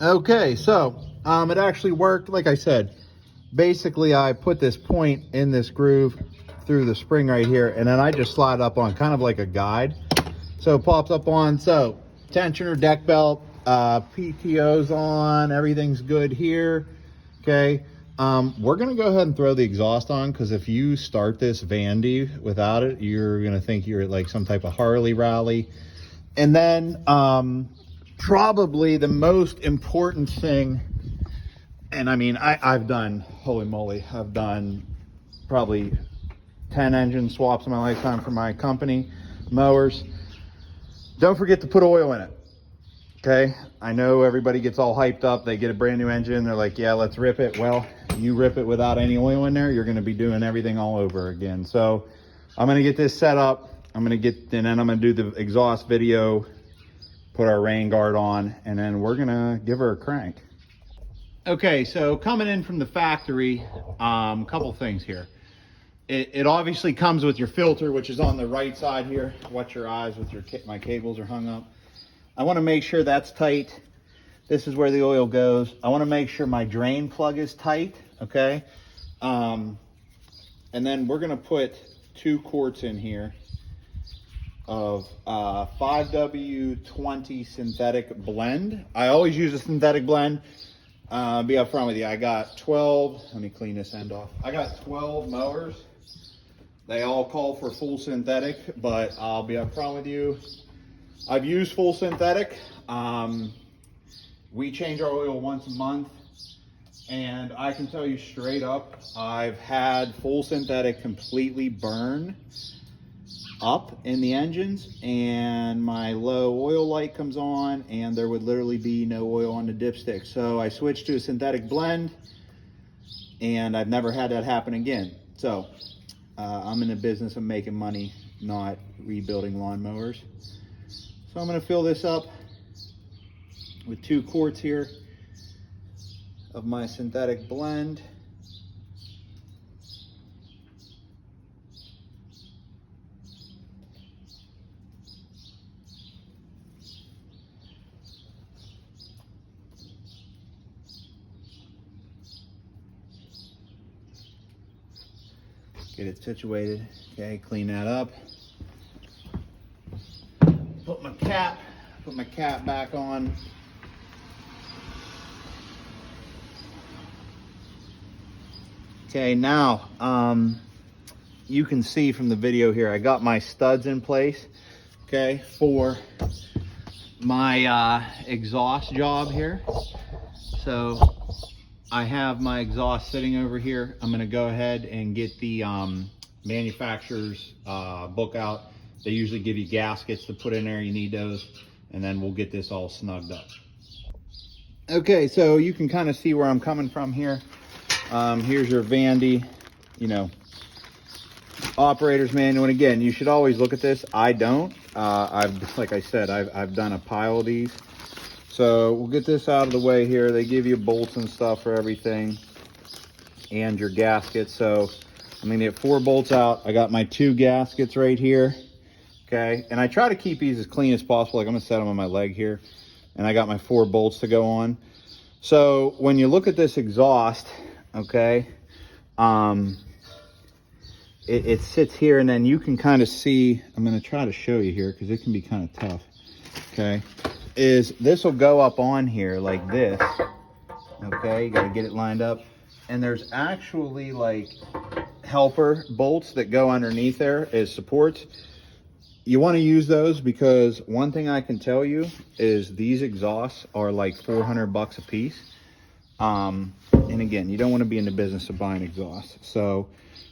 Okay, so it actually worked. Like I said, basically I put this point in this groove through the spring right here, and then I just slide up on kind of like a guide. So it pops up on, so tensioner, deck belt, PTO's on, everything's good here. Okay, we're gonna go ahead and throw the exhaust on, because if you start this Vandy without it, you're gonna think you're at like some type of Harley rally. And then probably the most important thing, and I mean, I've done, holy moly, I've done probably 10 engine swaps in my lifetime for my company, mowers. Don't forget to put oil in it, okay? I know everybody gets all hyped up. They get a brand new engine. They're like, yeah, let's rip it. Well, you rip it without any oil in there, you're gonna be doing everything all over again. So I'm gonna get this set up. And then I'm gonna do the exhaust video, put our rain guard on, and then we're gonna give her a crank. Okay, so coming in from the factory, couple things here. It obviously comes with your filter, which is on the right side here. Watch your eyes with my cables are hung up. I wanna make sure that's tight. This is where the oil goes. I wanna make sure my drain plug is tight, okay? And then we're gonna put 2 quarts in here of 5W20 synthetic blend. I always use a synthetic blend. Be upfront with you. I got 12, let me clean this end off. I got 12 mowers. They all call for full synthetic, but I'll be upfront with you. I've used full synthetic. We change our oil once a month, and I can tell you straight up, I've had full synthetic completely burn up in the engines, and my low oil light comes on and there would literally be no oil on the dipstick. So I switched to a synthetic blend, and I've never had that happen again. So I'm in the business of making money, not rebuilding lawnmowers. So I'm going to fill this up with 2 quarts here of my synthetic blend. Get it situated. Okay, clean that up. Put my cap back on. Okay, now you can see from the video here, I got my studs in place, okay, for my exhaust job here. So I have my exhaust sitting over here. I'm gonna go ahead and get the manufacturer's book out. They usually give you gaskets to put in there. You need those, and then we'll get this all snugged up. Okay, so you can kind of see where I'm coming from here. Here's your Vandy, operator's manual. And again, you should always look at this. I don't. Like I said, I've done a pile of these. So we'll get this out of the way here. They give you bolts and stuff for everything and your gaskets. So I'm gonna get 4 bolts out. I got my 2 gaskets right here. Okay, and I try to keep these as clean as possible. Like I'm gonna set them on my leg here. And I got my 4 bolts to go on. So when you look at this exhaust, okay, it sits here, and then you can kind of see, I'm gonna try to show you here because it can be kind of tough, okay, is this will go up on here like this, okay, you gotta get it lined up, and there's actually like helper bolts that go underneath there as supports. You want to use those because one thing I can tell you is these exhausts are like 400 bucks a piece. And again, you don't want to be in the business of buying exhausts. So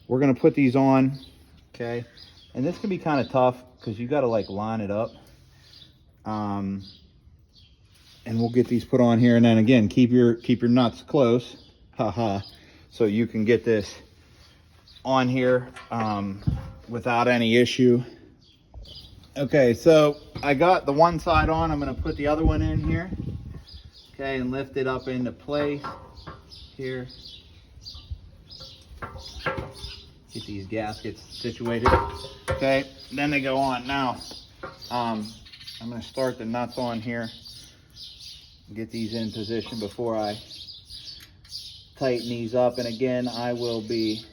we're going to put these on, okay? And this can be kind of tough because you got to like line it up. And we'll get these put on here, and then again, keep your nuts close, so you can get this on here without any issue. Okay, so I got the one side on. I'm going to put the other one in here, okay, and lift it up into place here. Get these gaskets situated, okay, then they go on. Now I'm going to start the nuts on here. Get these in position before I tighten these up. And again, I will be,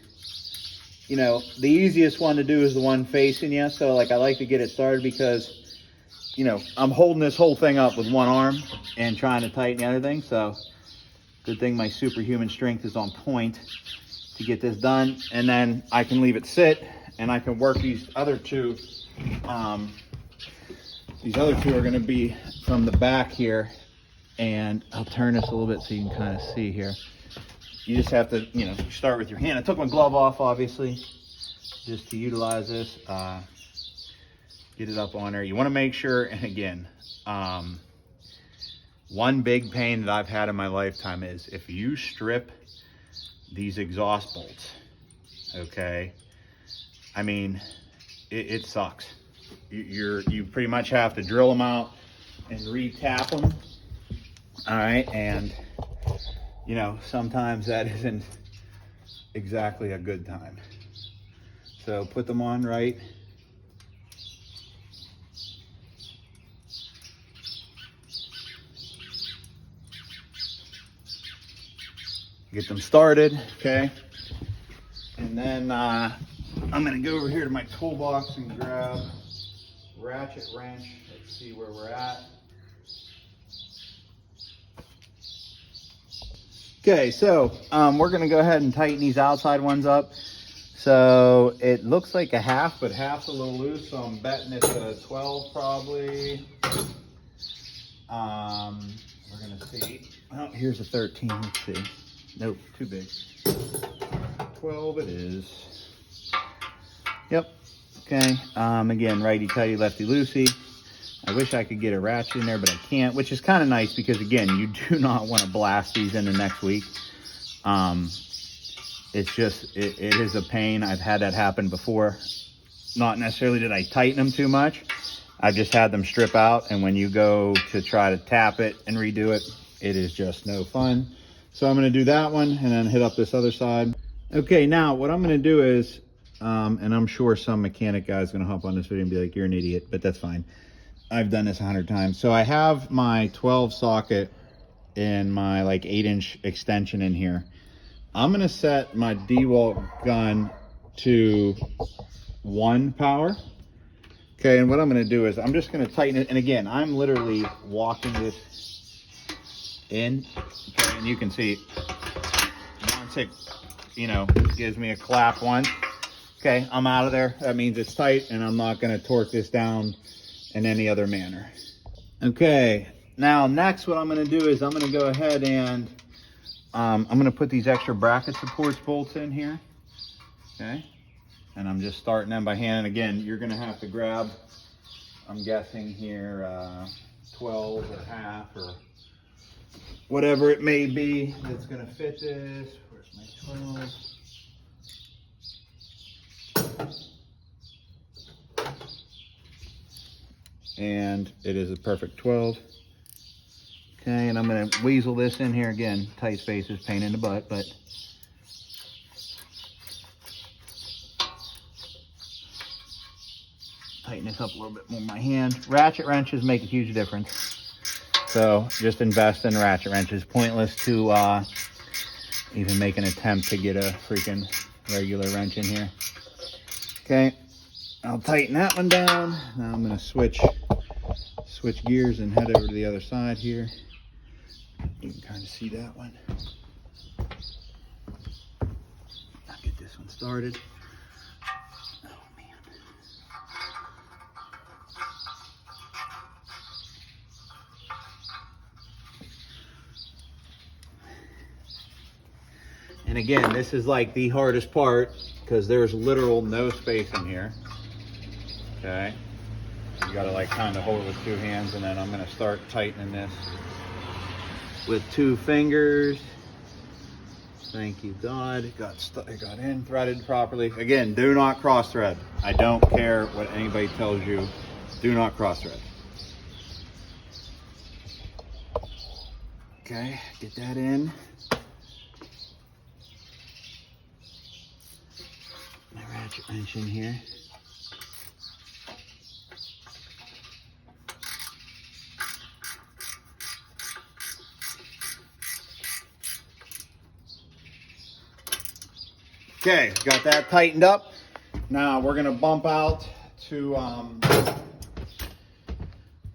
you know, the easiest one to do is the one facing you. So like I like to get it started because, you know, I'm holding this whole thing up with one arm and trying to tighten the other thing. So good thing my superhuman strength is on point to get this done. And then I can leave it sit and I can work these other two. These other two are going to be from the back here. And I'll turn this a little bit so you can kind of see here. You just have to, you know, start with your hand. I took my glove off, obviously, just to utilize this. Get it up on there. You want to make sure, and again, one big pain that I've had in my lifetime is if you strip these exhaust bolts, okay, I mean, it sucks. You pretty much have to drill them out and re-tap them. All right, and you know, sometimes that isn't exactly a good time. So put them on right. Get them started, okay? And then I'm gonna go over here to my toolbox and grab ratchet wrench. Let's see where we're at. Okay, so we're gonna go ahead and tighten these outside ones up. So it looks like a half, but half's a little loose, so I'm betting it's a 12 probably. We're gonna see. Oh, here's a 13, let's see. Nope, too big. 12 it is. Yep, okay. Again, righty-tighty, lefty-loosey. I wish I could get a ratchet in there, but I can't, which is kind of nice because, again, you do not want to blast these into next week. It's just, it is a pain. I've had that happen before. Not necessarily did I tighten them too much. I've just had them strip out, and when you go to try to tap it and redo it, it is just no fun. So I'm going to do that one and then hit up this other side. Okay, now what I'm going to do is, and I'm sure some mechanic guy is going to hop on this video and be like, you're an idiot, but that's fine. I've done this 100 times. So I have my 12 socket and my like 8-inch extension in here. I'm gonna set my DeWalt gun to 1 power. Okay, and what I'm gonna do is I'm just gonna tighten it. And again, I'm literally walking this in. Okay, and you can see once it, you know, gives me a clap once. Okay, I'm out of there. That means it's tight and I'm not gonna torque this down in any other manner. Okay, now next what I'm going to do is I'm going to go ahead and I'm going to put these extra bracket supports bolts in here. Okay, and I'm just starting them by hand. And again, you're going to have to grab, I'm guessing here, 12 or half or whatever it may be that's going to fit this. Where's my 12? And it is a perfect 12. Okay, and I'm going to weasel this in here again. Tight spaces, pain in the butt, but tighten this up a little bit more with my hand. Ratchet wrenches make a huge difference. So just invest in ratchet wrenches. Pointless to even make an attempt to get a freaking regular wrench in here. Okay. I'll tighten that one down. Now I'm going to switch gears and head over to the other side here. You can kind of see that one. I'll get this one started. Oh man. And again, this is like the hardest part because there's literal no space in here. Okay, you gotta like kind of hold it with 2 hands, and then I'm gonna start tightening this with 2 fingers. Thank you, God. It got in, threaded properly. Again, do not cross thread. I don't care what anybody tells you. Do not cross thread. Okay, get that in. My ratchet wrench in here. Okay, got that tightened up. Now we're gonna bump out to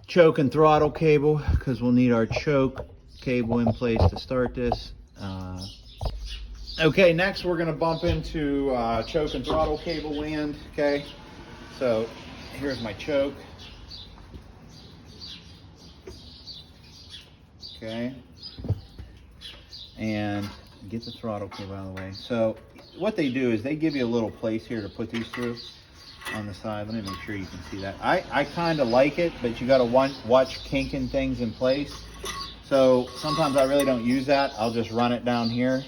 choke and throttle cable, because we'll need our choke cable in place to start this. Okay, next we're gonna bump into choke and throttle cable land. Okay, so here's my choke. Okay, and get the throttle cable out of the way. So what they do is they give you a little place here to put these through on the side. Let me make sure you can see that. I kind of like it, but you got to watch kinking things in place. So sometimes I really don't use that. I'll just run it down here.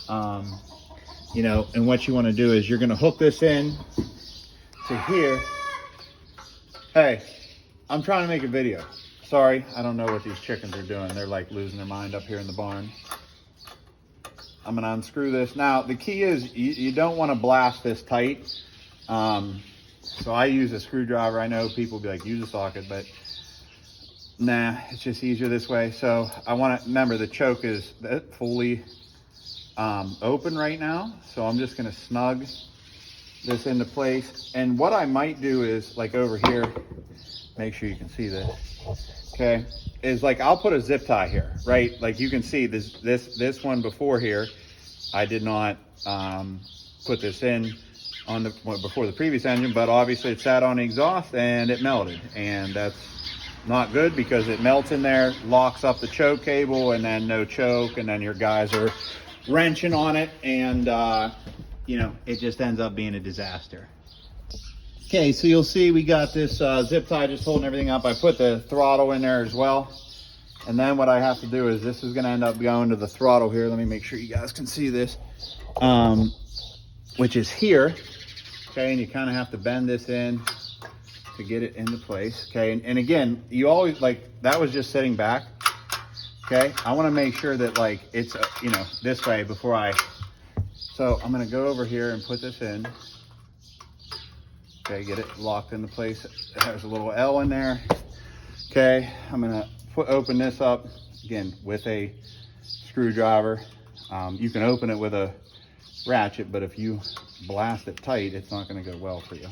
You know, and what you want to do is you're going to hook this in to here. Hey, I'm trying to make a video. Sorry, I don't know what these chickens are doing. They're like losing their mind up here in the barn. I'm gonna unscrew this. Now, the key is you don't wanna blast this tight. So I use a screwdriver. I know people be like, use a socket, but nah, it's just easier this way. So I wanna, remember the choke is fully open right now. So I'm just gonna snug this into place. And what I might do is, like over here, make sure you can see this. Okay, is like I'll put a zip tie here, right? Like you can see this one before here, I did not put this in on the before the previous engine, but obviously it sat on the exhaust and it melted, and that's not good because it melts in there, locks up the choke cable, and then no choke, and then your guys are wrenching on it, and you know, it just ends up being a disaster. Okay, so you'll see we got this zip tie just holding everything up. I put the throttle in there as well. And then what I have to do is this is gonna end up going to the throttle here. Let me make sure you guys can see this, which is here. Okay, and you kind of have to bend this in to get it into place. Okay, and again, you always, like, that was just sitting back. Okay, I wanna make sure that like it's, you know, this way before so I'm gonna go over here and put this in. Okay, get it locked into place. There's a little L in there. Okay, I'm gonna open this up again with a screwdriver. You can open it with a ratchet, but if you blast it tight, it's not gonna go well for you.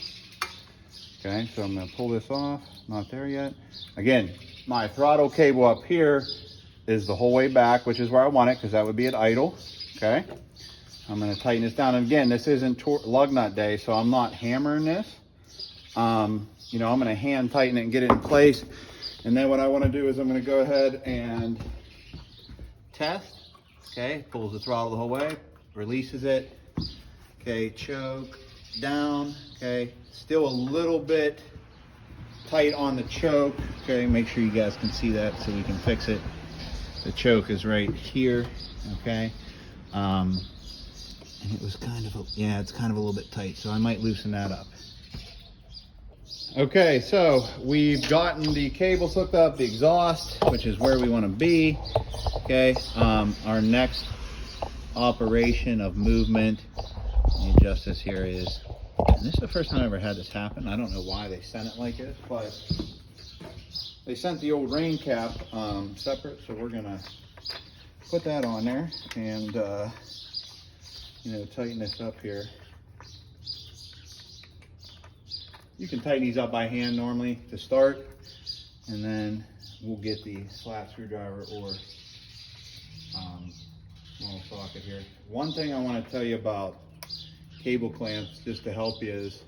Okay, so I'm gonna pull this off. Not there yet. Again, my throttle cable up here is the whole way back, which is where I want it, because that would be at idle. Okay, I'm gonna tighten this down. And again, this isn't lug nut day, so I'm not hammering this. You know, I'm gonna hand tighten it and get it in place. And then what I wanna do is I'm gonna go ahead and test. Okay, pulls the throttle the whole way, releases it. Okay, choke down. Okay, still a little bit tight on the choke. Okay, make sure you guys can see that so we can fix it. The choke is right here. Okay, and it was kind of, yeah, it's kind of a little bit tight, so I might loosen that up. Okay, so we've gotten the cables hooked up, the exhaust, which is where we want to be. Okay, our next operation of movement, let me adjust this here, is, and this is the first time I ever had this happen. I don't know why they sent it like this, but they sent the old rain cap separate, so we're gonna put that on there and you know, tighten this up here. You can tighten these up by hand normally to start, and then we'll get the flat screwdriver or small socket here. One thing I want to tell you about cable clamps, just to help you, is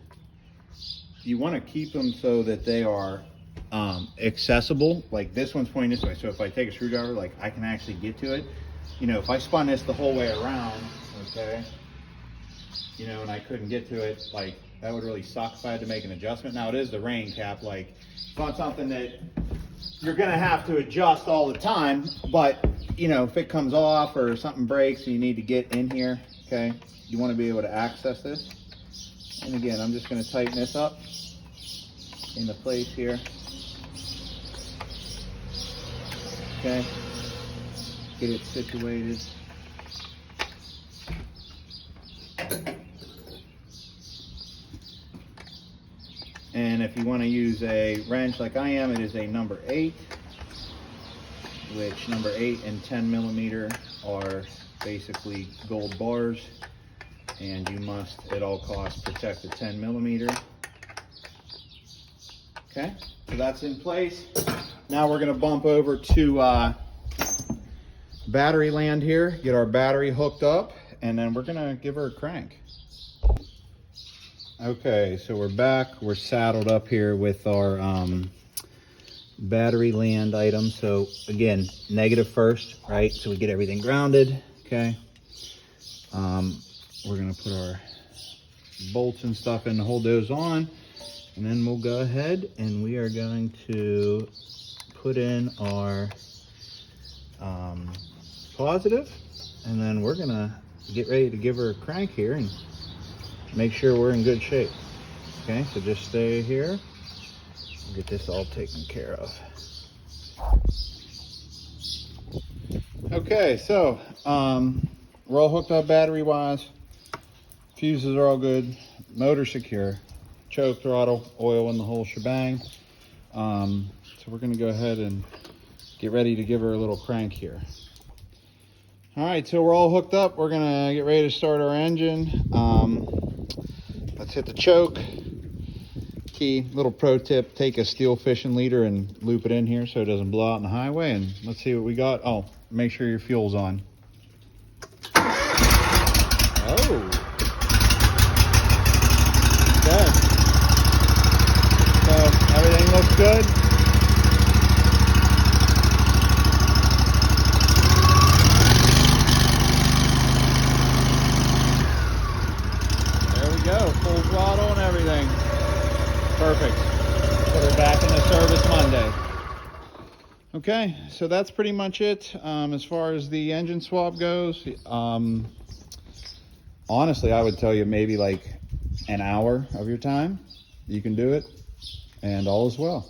you want to keep them so that they are accessible. Like this one's pointing this way, so if I take a screwdriver, like I can actually get to it. You know, if I spun this the whole way around, okay, you know, and I couldn't get to it, like that would really suck if I had to make an adjustment. Now it is the rain cap, like it's not something that you're gonna have to adjust all the time, but you know, if it comes off or something breaks and you need to get in here, okay, you wanna be able to access this. And again, I'm just gonna tighten this up into place here. Okay, get it situated. And if you want to use a wrench like I am, it is a number 8, which number 8 and 10 millimeter are basically gold bars. and you must at all costs protect the 10mm. Okay, so that's in place. Now we're gonna bump over to battery land here, get our battery hooked up, and then we're gonna give her a crank. Okay, so we're back. We're saddled up here with our battery land item. So again, negative first, right? So we get everything grounded, okay? We're gonna put our bolts and stuff in to hold those on, and then we'll go ahead and we are going to put in our positive, and then we're gonna get ready to give her a crank here and make sure we're in good shape. Okay, so just stay here. We'll get this all taken care of. Okay, so we're all hooked up battery wise. Fuses are all good. Motor secure. Choke, throttle, oil, and the whole shebang. So we're gonna go ahead and get ready to give her a little crank here. All right, so we're all hooked up. We're gonna get ready to start our engine. Let's hit the choke. Key, little pro tip, take a steel fishing leader and loop it in here so it doesn't blow out in the highway. And let's see what we got. Oh, make sure your fuel's on. Oh. Okay. So everything looks good. Full throttle and everything. Perfect. Put her back into service Monday. Okay, so that's pretty much it as far as the engine swap goes. Honestly, I would tell you maybe like an hour of your time. You can do it, and all is well.